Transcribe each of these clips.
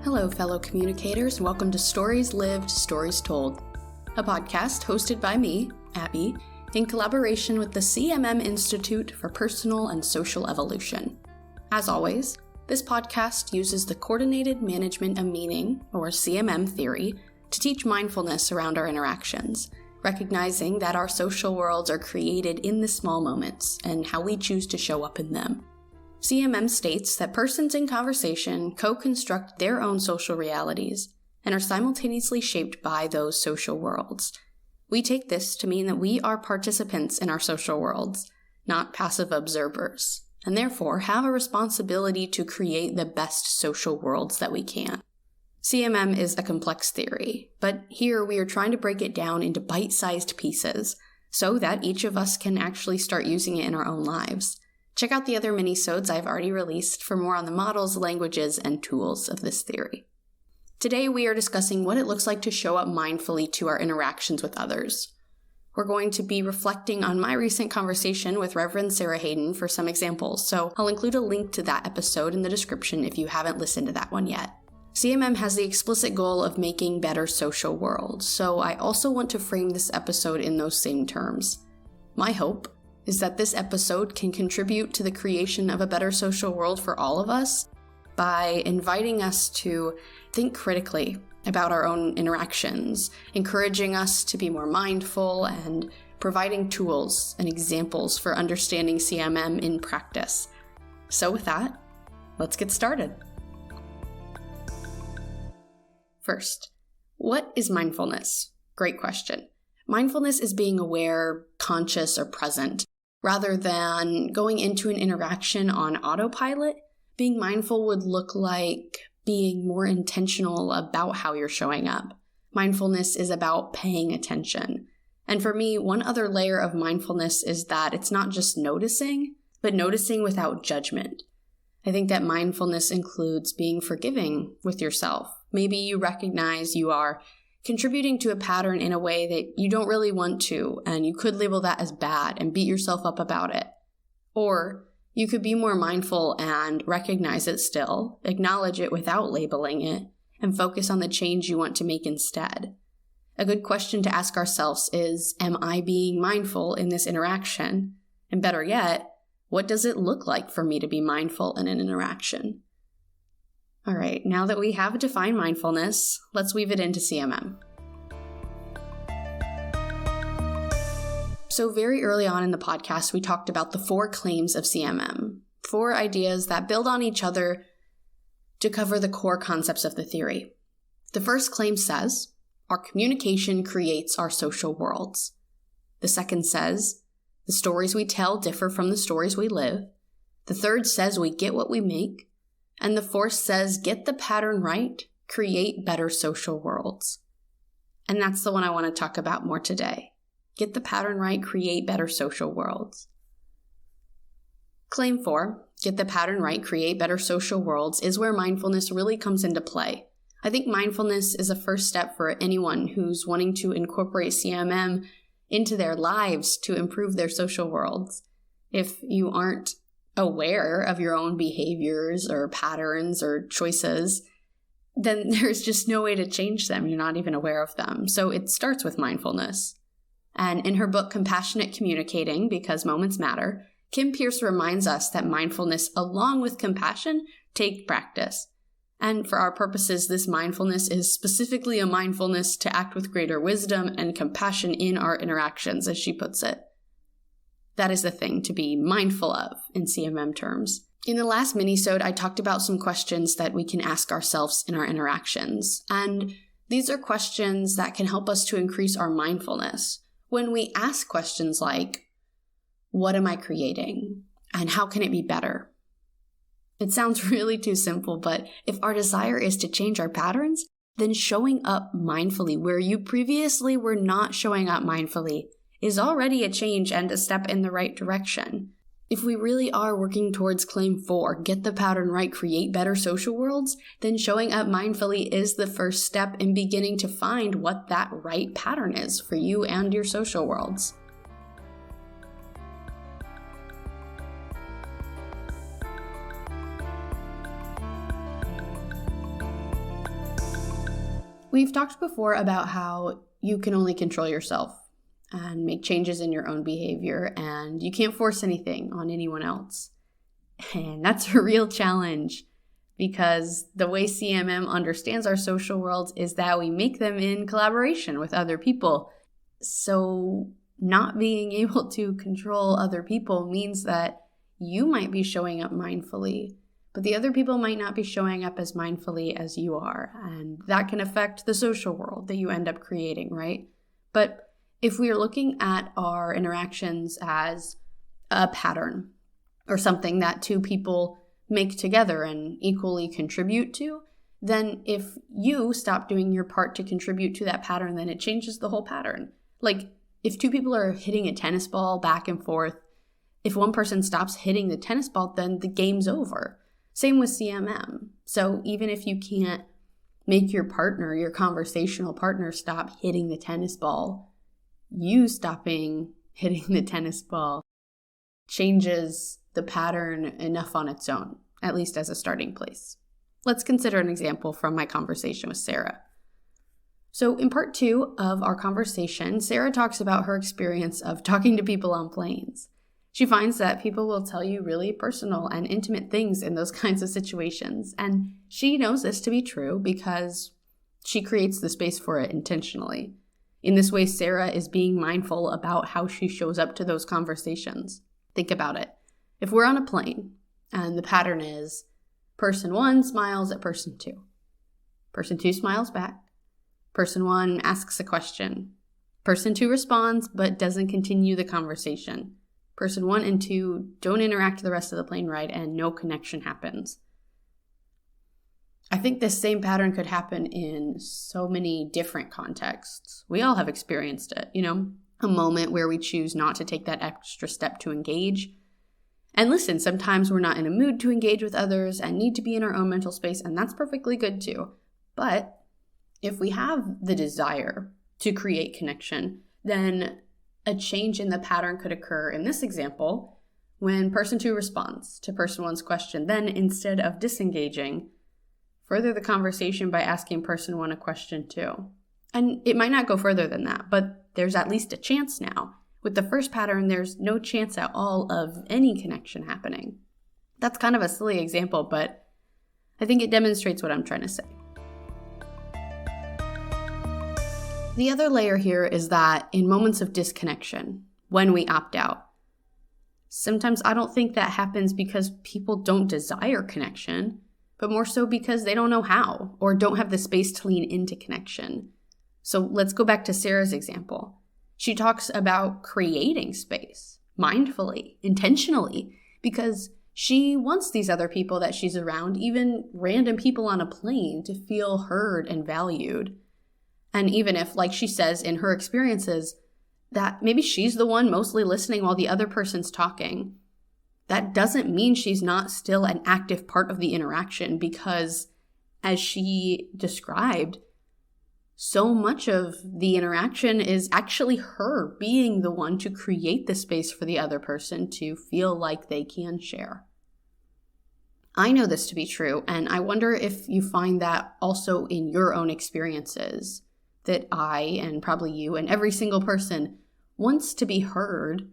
Hello, fellow communicators. Welcome to Stories Lived, Stories Told, a podcast hosted by me, Abbie, in collaboration with the CMM Institute for Personal and Social Evolution. As always, this podcast uses the Coordinated Management of Meaning, or CMM theory, to teach mindfulness around our interactions, recognizing that our social worlds are created in the small moments and how we choose to show up in them. CMM states that persons in conversation co-construct their own social realities and are simultaneously shaped by those social worlds. We take this to mean that we are participants in our social worlds, not passive observers, and therefore have a responsibility to create the best social worlds that we can. CMM is a complex theory, but here we are trying to break it down into bite-sized pieces so that each of us can actually start using it in our own lives. Check out the other minisodes I've already released for more on the models, languages, and tools of this theory. Today we are discussing what it looks like to show up mindfully to our interactions with others. We're going to be reflecting on my recent conversation with Reverend Sarah Hayden for some examples, so I'll include a link to that episode in the description if you haven't listened to that one yet. CMM has the explicit goal of making better social worlds, so I also want to frame this episode in those same terms. My hope is that this episode can contribute to the creation of a better social world for all of us by inviting us to think critically about our own interactions, encouraging us to be more mindful, and providing tools and examples for understanding CMM in practice. So with that, let's get started. First, what is mindfulness? Great question. Mindfulness is being aware, conscious, or present. Rather than going into an interaction on autopilot, being mindful would look like being more intentional about how you're showing up. Mindfulness is about paying attention. And for me, one other layer of mindfulness is that it's not just noticing, but noticing without judgment. I think that mindfulness includes being forgiving with yourself. Maybe you recognize you are contributing to a pattern in a way that you don't really want to, and you could label that as bad and beat yourself up about it. Or you could be more mindful and recognize it still, acknowledge it without labeling it, and focus on the change you want to make instead. A good question to ask ourselves is, am I being mindful in this interaction? And better yet, what does it look like for me to be mindful in an interaction? All right, now that we have defined mindfulness, let's weave it into CMM. So very early on in the podcast, we talked about the 4 claims of CMM, 4 ideas that build on each other to cover the core concepts of the theory. The first claim says, our communication creates our social worlds. The second says, the stories we tell differ from the stories we live. The third says we get what we make. And the fourth says, get the pattern right, create better social worlds. And that's the one I want to talk about more today. Get the pattern right, create better social worlds. Claim 4, get the pattern right, create better social worlds, is where mindfulness really comes into play. I think mindfulness is a first step for anyone who's wanting to incorporate CMM into their lives to improve their social worlds. If you aren't aware of your own behaviors or patterns or choices, then there's just no way to change them. You're not even aware of them. So it starts with mindfulness. And in her book, Compassionate Communicating, Because Moments Matter, Kim Pierce reminds us that mindfulness, along with compassion, take practice. And for our purposes, this mindfulness is specifically a mindfulness to act with greater wisdom and compassion in our interactions, as she puts it. That is the thing to be mindful of in CMM terms. In the last minisode, I talked about some questions that we can ask ourselves in our interactions. And these are questions that can help us to increase our mindfulness. When we ask questions like, what am I creating? And how can it be better? It sounds really too simple, but if our desire is to change our patterns, then showing up mindfully where you previously were not showing up mindfully is already a change and a step in the right direction. If we really are working towards claim 4, get the pattern right, create better social worlds, then showing up mindfully is the first step in beginning to find what that right pattern is for you and your social worlds. We've talked before about how you can only control yourself and make changes in your own behavior, and you can't force anything on anyone else. And that's a real challenge because the way CMM understands our social worlds is that we make them in collaboration with other people. So not being able to control other people means that you might be showing up mindfully, but the other people might not be showing up as mindfully as you are. And that can affect the social world that you end up creating, right? But if we are looking at our interactions as a pattern or something that two people make together and equally contribute to, then if you stop doing your part to contribute to that pattern, then it changes the whole pattern. Like if two people are hitting a tennis ball back and forth, if one person stops hitting the tennis ball, then the game's over. Same with CMM. So even if you can't make your partner, your conversational partner, stop hitting the tennis ball, you stopping hitting the tennis ball changes the pattern enough on its own, at least as a starting place. Let's consider an example from my conversation with Sarah. So in part 2 of our conversation, Sarah talks about her experience of talking to people on planes. She finds that people will tell you really personal and intimate things in those kinds of situations, and she knows this to be true because she creates the space for it intentionally. In this way, Sarah is being mindful about how she shows up to those conversations. Think about it. If we're on a plane and the pattern is person 1 smiles at person 2, person 2 smiles back, person 1 asks a question, person 2 responds but doesn't continue the conversation, person 1 and 2 don't interact the rest of the plane ride, and no connection happens. I think this same pattern could happen in so many different contexts. We all have experienced it, a moment where we choose not to take that extra step to engage. And listen, sometimes we're not in a mood to engage with others and need to be in our own mental space, and that's perfectly good too. But if we have the desire to create connection, then a change in the pattern could occur in this example when person 2 responds to person 1's question. Then instead of disengaging, further the conversation by asking person 1 a question too. And it might not go further than that, but there's at least a chance now. With the first pattern, there's no chance at all of any connection happening. That's kind of a silly example, but I think it demonstrates what I'm trying to say. The other layer here is that in moments of disconnection, when we opt out, sometimes I don't think that happens because people don't desire connection, but more so because they don't know how or don't have the space to lean into connection. So let's go back to Sarah's example. She talks about creating space mindfully, intentionally, because she wants these other people that she's around, even random people on a plane, to feel heard and valued. And even if, like she says in her experiences, that maybe she's the one mostly listening while the other person's talking, that doesn't mean she's not still an active part of the interaction because, as she described, so much of the interaction is actually her being the one to create the space for the other person to feel like they can share. I know this to be true, and I wonder if you find that also in your own experiences, that I, and probably you, and every single person wants to be heard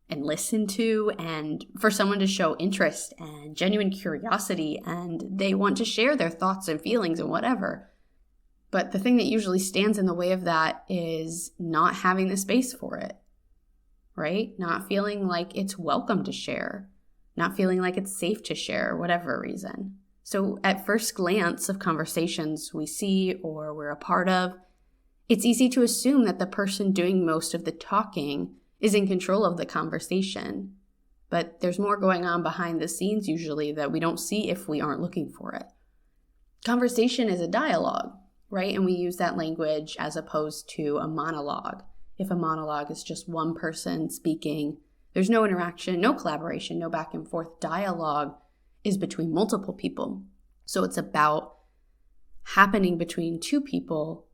and listened to, and for someone to show interest and genuine curiosity, and they want to share their thoughts and feelings and whatever. But the thing that usually stands in the way of that is not having the space for it, right? Not feeling like it's welcome to share, not feeling like it's safe to share, whatever reason. So at first glance of conversations we see or we're a part of, it's easy to assume that the person doing most of the talking is in control of the conversation. But there's more going on behind the scenes usually that we don't see if we aren't looking for it. Conversation is a dialogue, right? And we use that language as opposed to a monologue. If a monologue is just one person speaking, there's no interaction, no collaboration, no back and forth. Dialogue is between multiple people. So it's about happening between two people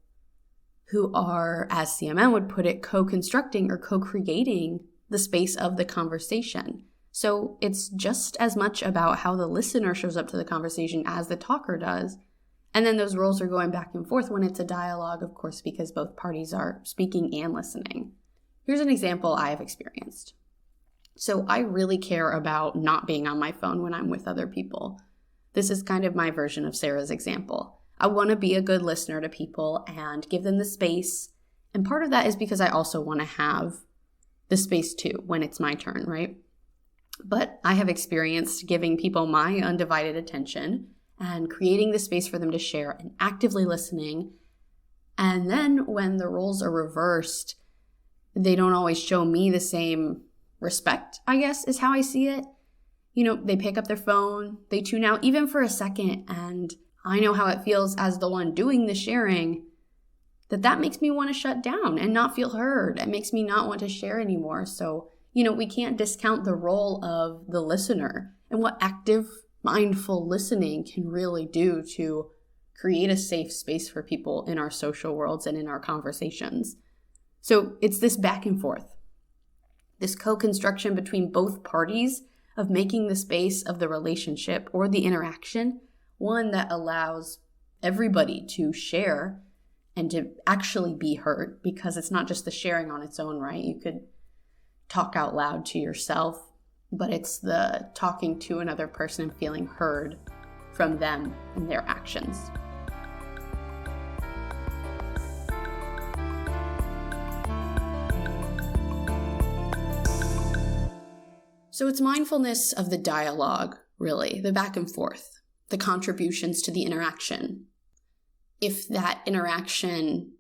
who are, as CMM would put it, co-constructing or co-creating the space of the conversation. So it's just as much about how the listener shows up to the conversation as the talker does. And then those roles are going back and forth when it's a dialogue, of course, because both parties are speaking and listening. Here's an example I have experienced. So I really care about not being on my phone when I'm with other people. This is kind of my version of Sarah's example. I want to be a good listener to people and give them the space. And part of that is because I also want to have the space too when it's my turn, right? But I have experienced giving people my undivided attention and creating the space for them to share and actively listening. And then when the roles are reversed, they don't always show me the same respect, I guess, is how I see it. They pick up their phone, they tune out even for a second, and I know how it feels as the one doing the sharing, that makes me want to shut down and not feel heard. It makes me not want to share anymore. So, we can't discount the role of the listener and what active, mindful listening can really do to create a safe space for people in our social worlds and in our conversations. So it's this back and forth, this co-construction between both parties of making the space of the relationship or the interaction one that allows everybody to share and to actually be heard, because it's not just the sharing on its own, right? You could talk out loud to yourself, but it's the talking to another person and feeling heard from them and their actions. So it's mindfulness of the dialogue, really, the back and forth, the contributions to the interaction. If that interaction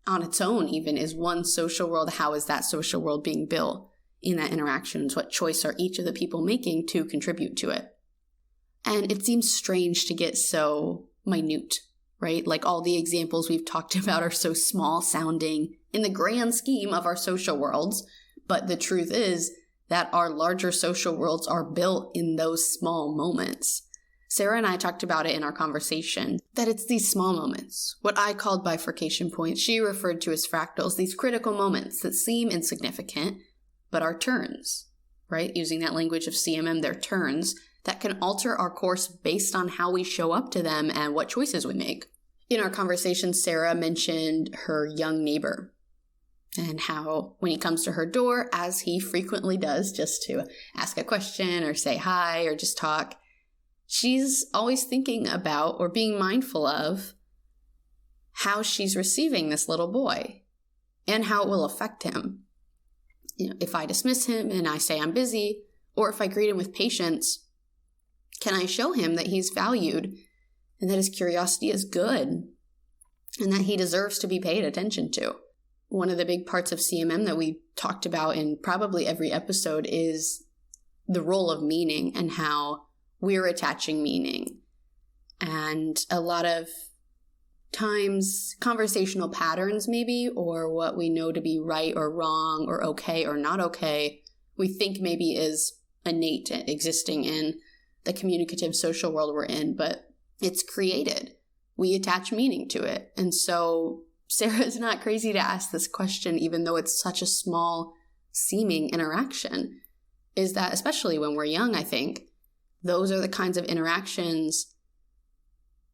on its own even is one social world, how is that social world being built in that interaction? What choice are each of the people making to contribute to it? And it seems strange to get so minute, right? Like all the examples we've talked about are so small sounding in the grand scheme of our social worlds. But the truth is that our larger social worlds are built in those small moments. Sarah and I talked about it in our conversation, that it's these small moments, what I called bifurcation points, she referred to as fractals, these critical moments that seem insignificant, but are turns, right? Using that language of CMM, they're turns that can alter our course based on how we show up to them and what choices we make. In our conversation, Sarah mentioned her young neighbor and how when he comes to her door, as he frequently does, just to ask a question or say hi or just talk, she's always thinking about or being mindful of how she's receiving this little boy and how it will affect him. If I dismiss him and I say I'm busy, or if I greet him with patience, can I show him that he's valued and that his curiosity is good and that he deserves to be paid attention to? One of the big parts of CMM that we talked about in probably every episode is the role of meaning and how we're attaching meaning. And a lot of times, conversational patterns maybe, or what we know to be right or wrong or okay or not okay, we think maybe is innate, existing in the communicative social world we're in, but it's created. We attach meaning to it. And so Sarah's not crazy to ask this question, even though it's such a small seeming interaction, is that especially when we're young, I think, those are the kinds of interactions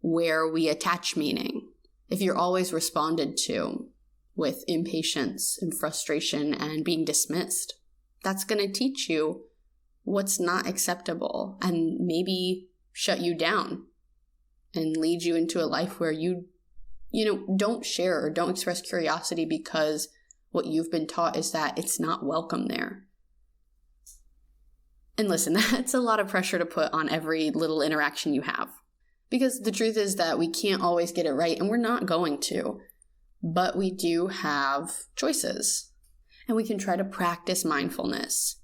where we attach meaning. If you're always responded to with impatience and frustration and being dismissed, that's going to teach you what's not acceptable and maybe shut you down and lead you into a life where you don't share or don't express curiosity because what you've been taught is that it's not welcome there. And listen, that's a lot of pressure to put on every little interaction you have. Because the truth is that we can't always get it right, and we're not going to. But we do have choices. And we can try to practice mindfulness.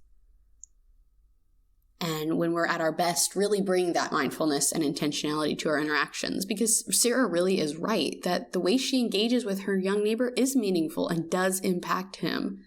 And when we're at our best, really bring that mindfulness and intentionality to our interactions. Because Sarah really is right that the way she engages with her young neighbor is meaningful and does impact him.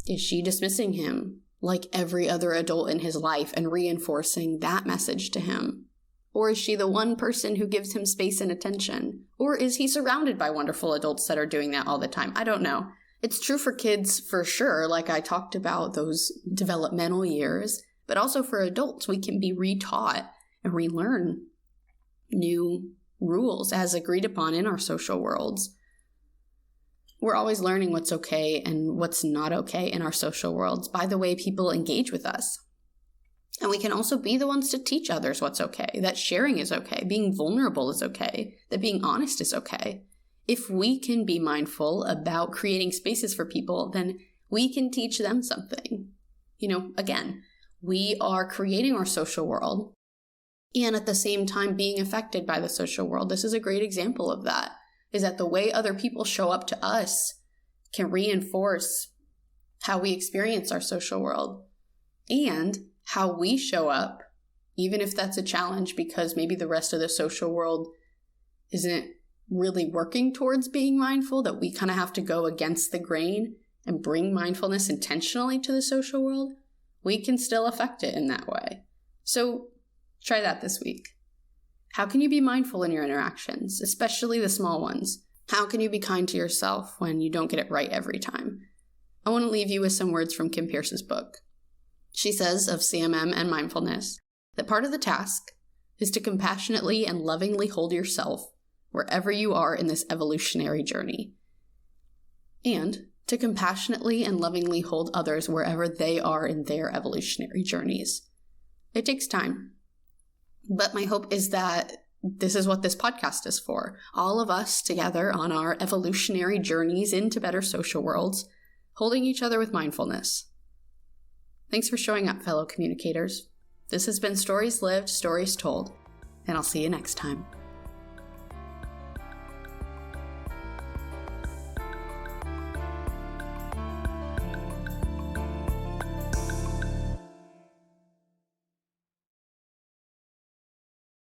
Is she dismissing him like every other adult in his life and reinforcing that message to him? Or is she the one person who gives him space and attention? Or is he surrounded by wonderful adults that are doing that all the time? I don't know. It's true for kids for sure, like I talked about those developmental years, but also for adults, we can be retaught and relearn new rules as agreed upon in our social worlds. We're always learning what's okay and what's not okay in our social worlds by the way people engage with us. And we can also be the ones to teach others what's okay, that sharing is okay, being vulnerable is okay, that being honest is okay. If we can be mindful about creating spaces for people, then we can teach them something. Again, we are creating our social world and at the same time being affected by the social world. This is a great example of that, is that the way other people show up to us can reinforce how we experience our social world and how we show up, even if that's a challenge because maybe the rest of the social world isn't really working towards being mindful, that we kind of have to go against the grain and bring mindfulness intentionally to the social world. We can still affect it in that way. So try that this week. How can you be mindful in your interactions, especially the small ones? How can you be kind to yourself when you don't get it right every time? I want to leave you with some words from Kim Pierce's book. She says of CMM and mindfulness that part of the task is to compassionately and lovingly hold yourself wherever you are in this evolutionary journey, and to compassionately and lovingly hold others wherever they are in their evolutionary journeys. It takes time, but my hope is that this is what this podcast is for. All of us together on our evolutionary journeys into better social worlds, holding each other with mindfulness. Thanks for showing up, fellow communicators. This has been Stories Lived, Stories Told, and I'll see you next time.